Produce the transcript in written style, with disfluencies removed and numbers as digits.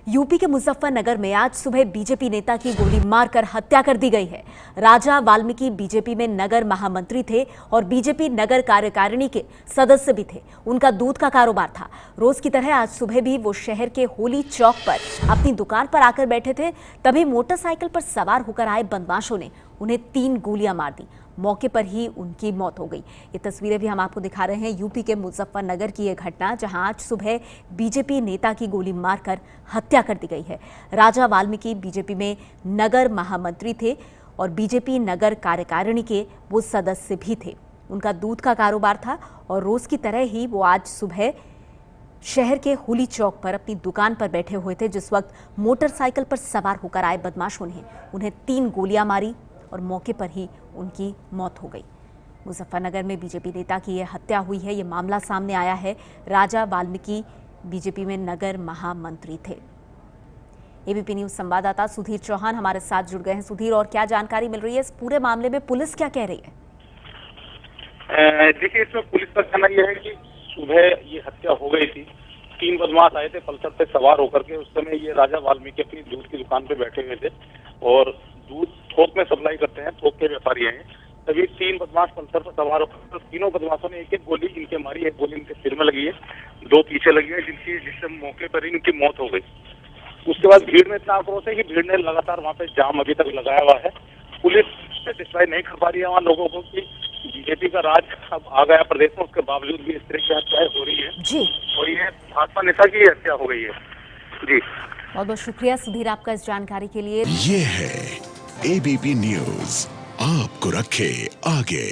UP के मुजफ्फरनगर में आज सुबह बीजेपी नेता की गोली मारकर हत्या कर दी गई है। राजा वाल्मीकि बीजेपी में नगर महामंत्री थे और बीजेपी नगर कार्यकारिणी के सदस्य भी थे। उनका दूध का कारोबार था। रोज की तरह आज सुबह भी वो शहर के होली चौक पर अपनी दुकान पर आकर बैठे थे, तभी मोटरसाइकिल पर सवार होकर आए बदमाशों ने उन्हें 3 गोलियां मार दी। मौके पर ही उनकी मौत हो गई। ये तस्वीरें भी हम आपको दिखा रहे हैं। यूपी के मुजफ्फरनगर की यह घटना, जहां आज सुबह बीजेपी नेता की गोली मारकर हत्या कर दी गई है। राजा वाल्मीकि बीजेपी में नगर महामंत्री थे और बीजेपी नगर कार्यकारिणी के वो सदस्य भी थे। उनका दूध का कारोबार था और रोज की तरह ही वो आज सुबह शहर के होली चौक पर अपनी दुकान पर बैठे हुए थे, जिस वक्त मोटरसाइकिल पर सवार होकर आए बदमाशों ने उन्हें 3 गोलियां मारी और मौके पर ही उनकी मौत हो गई। मुजफ्फरनगर में बीजेपी नेता की यह हत्या हुई है। यह मामला सामने आया है। राजा वाल्मीकि बीजेपी में नगर महामंत्री थे। एबीपी न्यूज संवाददाता सुधीर चौहान हमारे साथ जुड़ गए हैं। सुधीर, और क्या जानकारी मिल रही है इस पूरे मामले में? पुलिस क्या कह रही है? देखिए, इसमें पुलिस का कहना यह है कि सुबह ये हत्या हो गई थी। 3 बदमाश आए थे पल्सर पे सवार होकर के। उस समय ये राजा वाल्मीकि अपनी दूध की दुकान पे बैठे हुए थे और दूध थोक में सप्लाई करते हैं, थोक के व्यापारी हैं। तभी 3 बदमाश पल्सर पर सवार होकर तीनों बदमाशों ने एक गोली इनके मारी। एक गोली इनके सिर में लगी है, 2 पीछे लगी है, जिससे मौके पर ही इनकी मौत हो गई। उसके बाद भीड़ में इतना आक्रोश है कि भीड़ ने लगातार वहाँ पे जाम अभी तक लगाया हुआ है। पुलिस डिस्प्लाई नहीं कर पा रही है वहाँ लोगों को कि बीजेपी का राज अब आ गया प्रदेश में, उसके बावजूद भी इस तरह की हत्याएं हो रही है जी। और ये भाजपा नेता की हत्या हो गई है। जी, बहुत बहुत शुक्रिया सुधीर आपका इस जानकारी के लिए। ये है एबीपी न्यूज, आपको रखे आगे।